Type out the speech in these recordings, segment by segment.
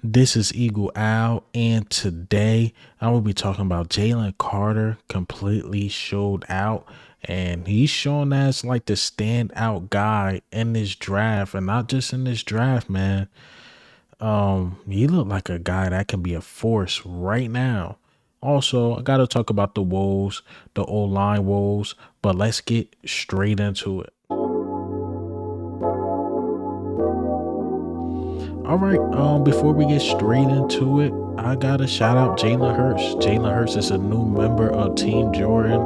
This is Eagle Owl, and today I will be talking about Jalen Carter completely showed out, and he's shown as like the standout guy in this draft, and not just in this draft, man. He looked like a guy that can be a force right now. Also, I gotta talk about the woes, the Oline woes, but let's get straight into it. All right. Before we get straight into it, I gotta shout out Jalen Hurts. Jalen Hurts is a new member of Team Jordan,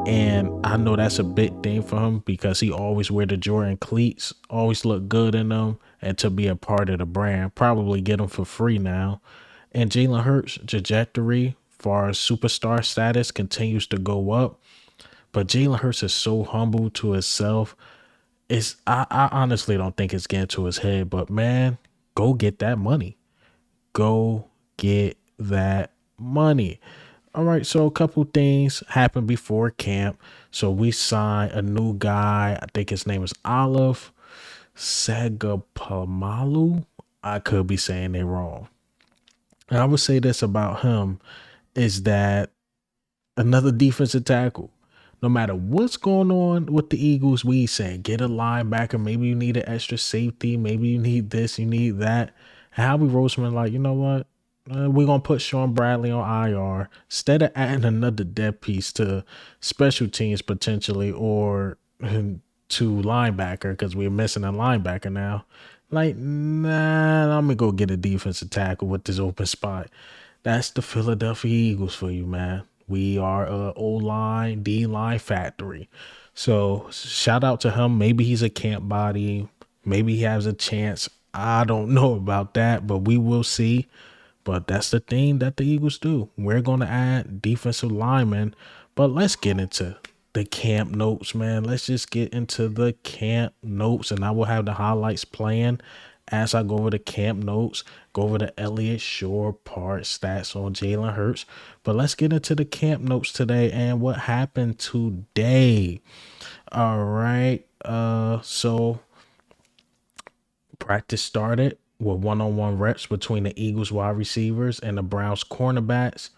and I know that's a big thing for him because he always wear the Jordan cleats, always look good in them, and to be a part of the brand, probably get them for free now. And Jalen Hurts' trajectory for superstar status continues to go up, but Jalen Hurts is so humble to himself. I honestly don't think it's getting to his head, but man, go get that money. Go get that money. All right, so a couple things happened before camp. So we signed a new guy. I think his name is Olive Sagapamalu. I could be saying it wrong. And I would say this about him is that another defensive tackle. No matter what's going on with the Eagles, we saying get a linebacker. Maybe you need an extra safety. Maybe you need this, you need that. And Howie Roseman, like, you know what? We're gonna put Sean Bradley on IR instead of adding another depth piece to special teams potentially or to linebacker because we're missing a linebacker now. Like, nah, I'm gonna go get a defensive tackle with this open spot. That's the Philadelphia Eagles for you, man. We are a O line, D line factory. So shout out to him. Maybe he's a camp body. Maybe he has a chance. I don't know about that, but we will see. But that's the thing that the Eagles do. We're going to add defensive linemen. But let's get into the camp notes, man. Let's just get into the camp notes, and I will have the highlights playing as I go over the camp notes, go over the Elliott Shore part stats on Jalen Hurts. But let's get into the camp notes today and what happened today. All right. So practice started with one-on-one reps between the Eagles wide receivers and the Browns cornerbacks.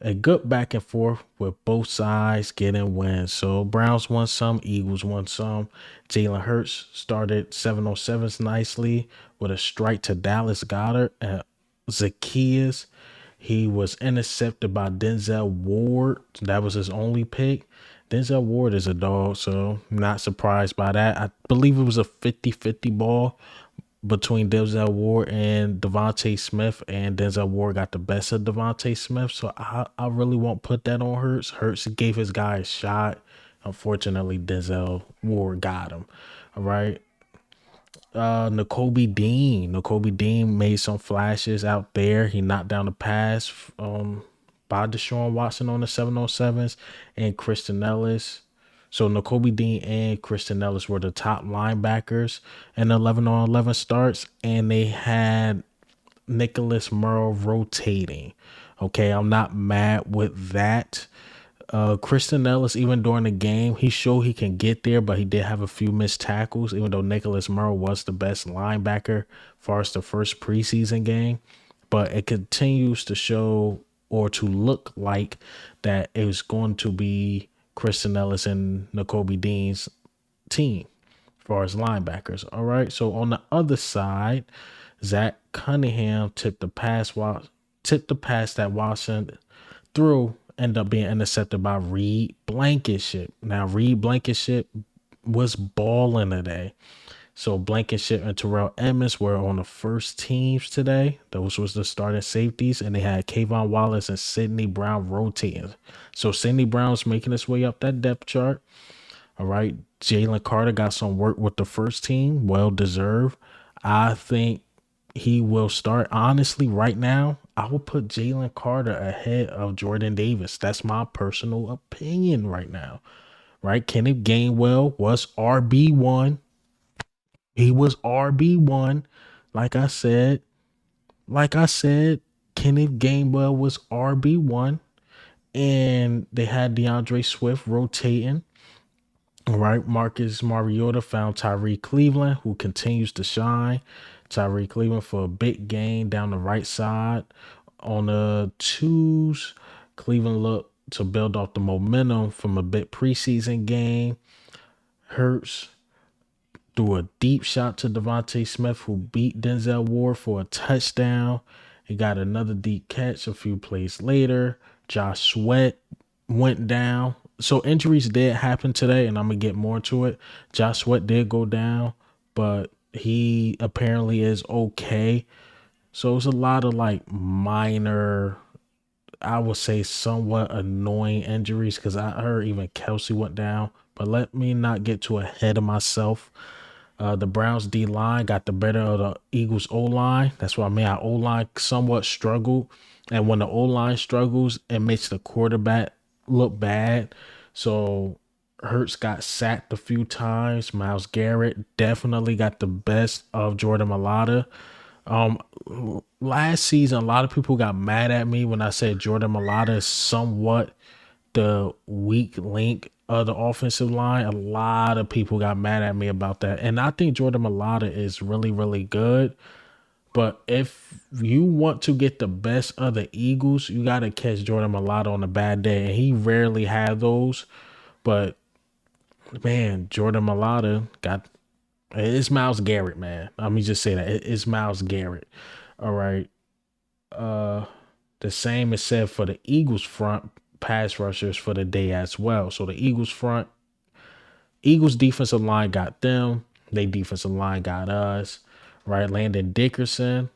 A good back and forth with both sides getting wins. So Browns won some, Eagles won some. Jalen Hurts started 7-on-7s nicely with a strike to Dallas Goddard and Zacchaeus. He was intercepted by Denzel Ward. That was his only pick. Denzel Ward is a dog, so not surprised by that. I believe it was a 50-50 ball between Denzel Ward and Devontae Smith, and Denzel Ward got the best of Devontae Smith. So I really won't put that on Hurts. Hurts gave his guy a shot. Unfortunately, Denzel Ward got him. All right. N'Kobe Dean made some flashes out there. He knocked down the pass by Deshaun Watson on the 7-on-7s and Kristen Ellis. So N'Kobe Dean and Kristen Ellis were the top linebackers in 11-on-11 starts, and they had Nicholas Merle rotating. Okay, I'm not mad with that. Kristen Ellis, even during the game, he showed he can get there, but he did have a few missed tackles, even though Nicholas Merle was the best linebacker far as the first preseason game. But it continues to show or to look like that it was going to be Kristen Ellis and N'Kobe Dean's team as far as linebackers. All right. So on the other side, Zach Cunningham tipped the pass that Watson threw, ended up being intercepted by Reed Blankenship. Now Reed Blankenship was balling today. So Blankenship and Terrell Edmonds were on the first teams today. Those was the starting safeties, and they had Kayvon Wallace and Sidney Brown rotating. So Sidney Brown's making his way up that depth chart. All right. Jalen Carter got some work with the first team. Well deserved. I think he will start. Honestly, right now, I will put Jalen Carter ahead of Jordan Davis. That's my personal opinion right now. Right? Kenneth Gainwell was RB1. He was RB1. Like I said, Kenneth Gainwell was RB1. And they had DeAndre Swift rotating. All right, Marcus Mariota found Tyree Cleveland, who continues to shine. Tyree Cleveland for a big gain down the right side. On the twos, Cleveland looked to build off the momentum from a big preseason game. Hurts threw a deep shot to Devontae Smith, who beat Denzel Ward for a touchdown. He got another deep catch a few plays later. Josh Sweat went down. So injuries did happen today, and I'm gonna get more to it. Josh Sweat did go down, but he apparently is okay. So it's a lot of like minor, I would say somewhat annoying injuries because I heard even Kelsey went down. But let me not get too ahead of myself. The Browns D line got the better of the Eagles O line. That's what I mean. Our O line somewhat struggled, and when the O line struggles, it makes the quarterback look bad. So Hurts got sacked a few times. Myles Garrett definitely got the best of Jordan Mailata. Um, Last season, a lot of people got mad at me when I said Jordan Mailata is somewhat the weak link of the offensive line. A lot of people got mad at me about that. And I think Jordan Mailata is really, really good. But if you want to get the best of the Eagles, you got to catch Jordan Mailata on a bad day. And he rarely had those. But man, Jordan Mailata got it's Myles Garrett, man. Let me just say that. It's Myles Garrett. All right. Uh the same is said for the Eagles front pass rushers for the day as well. So the Eagles defensive line got them. They defensive line got us. Right. Landon Dickerson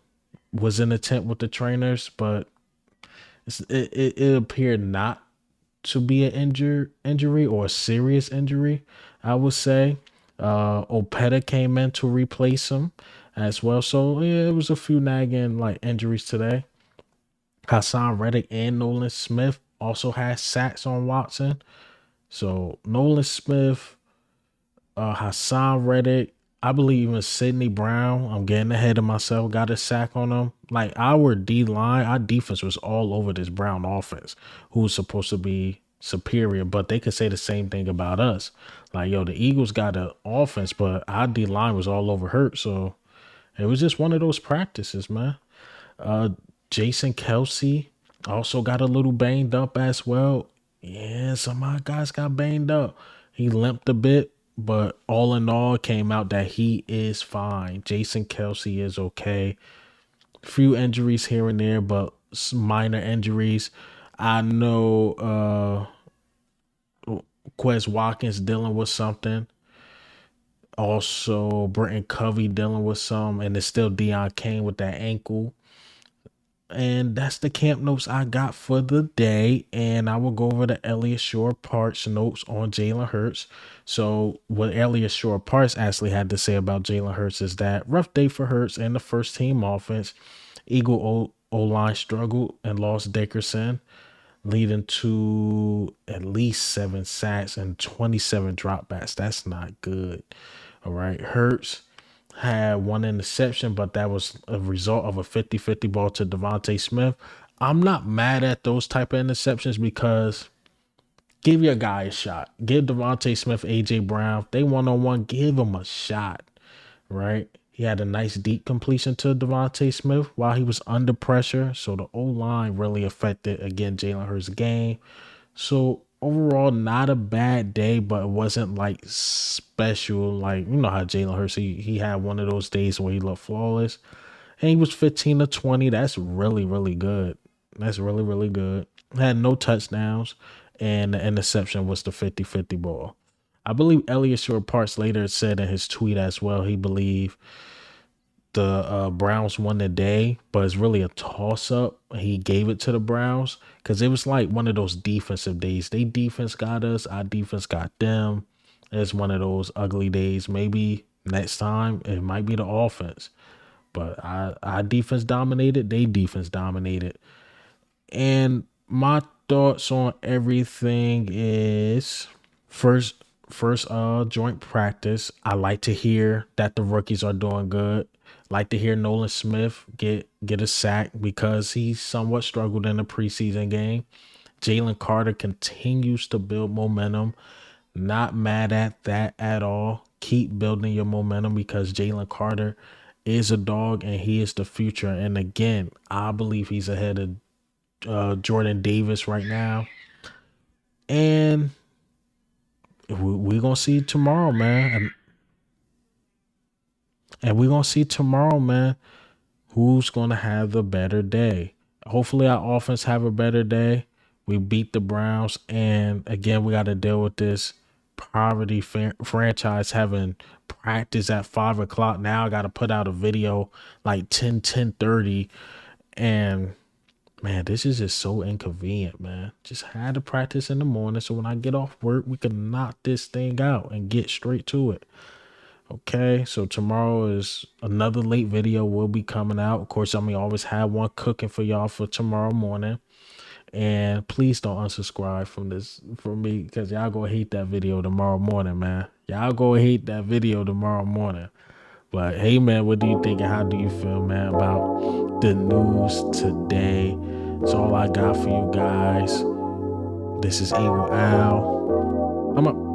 was in a tent with the trainers, but it appeared not to be an injury or a serious injury, I would say. Opeta came in to replace him as well. So yeah, it was a few nagging like injuries today. Hassan Reddick and Nolan Smith also had sacks on Watson. So Nolan Smith, Hassan Reddick, I believe even Sidney Brown. I'm getting ahead of myself. Got a sack on them. Like our D line, our defense was all over this Brown offense, who's supposed to be superior, but they could say the same thing about us. Like, yo, the Eagles got an offense, but our D line was all over hurt. So it was just one of those practices, man. Uh, Jason Kelsey also got a little banged up as well. Yeah, some of my guys got banged up. He limped a bit, but all in all, it came out that he is fine. Jason Kelsey is okay. Few injuries here and there, but minor injuries. I know Quez Watkins dealing with something. Also, Brenton Covey dealing with some, and it's still Deion Kane with that ankle. And that's the camp notes I got for the day. And I will go over the Elliott Shore Parts notes on Jalen Hurts. So what Elliott Shore Parts actually had to say about Jalen Hurts is that rough day for Hurts and the first team offense. Eagle O-line struggled and lost Dickerson, leading to at least 7 sacks and 27 dropbacks. That's not good. All right. Hurts had one interception, but that was a result of a 50-50 ball to Devontae Smith. I'm not mad at those type of interceptions because give your guy a shot. Give Devontae Smith, AJ Brown, they one-on-one, give him a shot, right? He had a nice deep completion to Devontae Smith while he was under pressure. So the O-line really affected, again, Jalen Hurts' game. So overall, not a bad day, but it wasn't like special. Like, you know how Jalen Hurts, he had one of those days where he looked flawless. And he was 15 to 20. That's really, really good. That's really, really good. Had no touchdowns, and the interception was the 50-50 ball. I believe Elliott Shore Parts later said in his tweet as well, he believed the Browns won the day, but it's really a toss-up. He gave it to the Browns because it was like one of those defensive days. They defense got us, our defense got them. It's one of those ugly days. Maybe next time it might be the offense, but our defense dominated. They defense dominated. And my thoughts on everything is first joint practice. I like to hear that the rookies are doing good. Like to hear Nolan Smith get a sack because he somewhat struggled in the preseason game. Jalen Carter continues to build momentum. Not mad at that at all. Keep building your momentum because Jalen Carter is a dog and he is the future. And again, I believe he's ahead of Jordan Davis right now. And we're going to see tomorrow, man. And we're going to see tomorrow, man, who's going to have the better day. Hopefully our offense have a better day. We beat the Browns. And again, we got to deal with this poverty franchise having practice at 5 o'clock. Now I got to put out a video like 10:30. And man, this is just so inconvenient, man. Just had to practice in the morning so when I get off work, we can knock this thing out and get straight to it. Okay, so tomorrow is another late video will be coming out. Of course, always have one cooking for y'all for tomorrow morning. And please don't unsubscribe from me because y'all gonna hate that video tomorrow morning, man. Y'all gonna hate that video tomorrow morning. But hey, man, what do you think and how do you feel, man, about the news today? That's all I got for you guys. This is Eagle Al. I'm up.